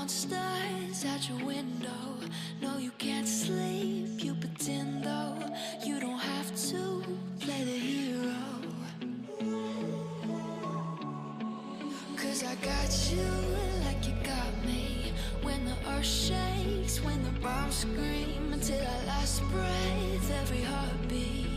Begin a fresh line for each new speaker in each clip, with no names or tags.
monsters at your window. No, you can't sleep, you pretend though. You don't have to play the hero, 'cause I got you like you got me. When the earth shakes, when the bombs scream, until our last breath, every heartbeat.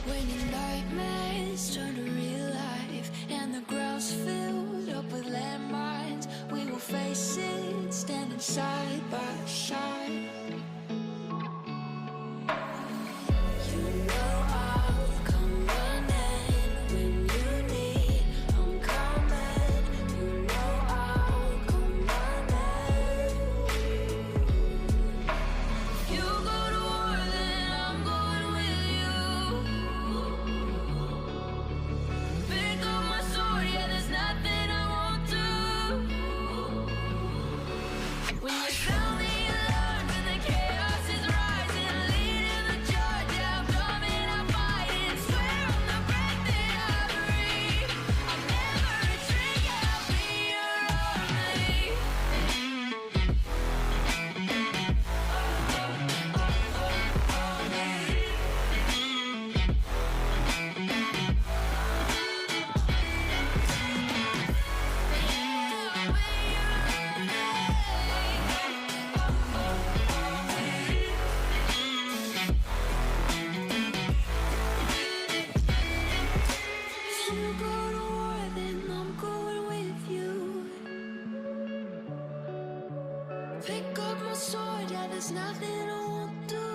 When your nightmares turn to real life and the ground's filled up with landmines, we will face it standing side by side. You know I'll come running when you need. I'm coming. You know I'll come running. You go to war, then I'm going with you. Pick up my sword, yeah, there's nothing I won't do. When you sound the alarm and the chaos is rising, leading the charge, yeah, I'm coming, I'm fighting. Swear on the breath that I breathe, I'll never retreat, yeah, I'll be your army. If you go to war, then I'm going with you. Pick up my sword, yeah, there's nothing I won't do.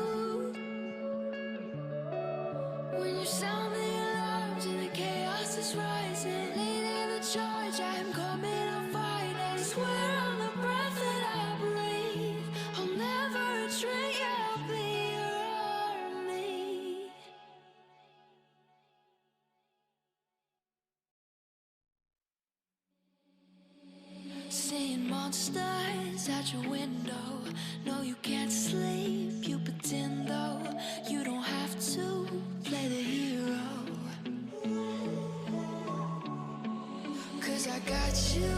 When you sound the alarms and the chaos is rising, leading the charge, I'm coming, I'm fighting. Swear on the breath that I breathe, I'll never retreat, yeah, I'll be your army. Seeing monsters at your window. No, you can't sleep, you pretend though. You don't have to play the hero, 'cause I got you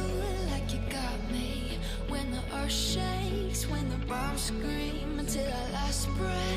like you got me. When the earth shakes, when the bombs scream, until our last breath,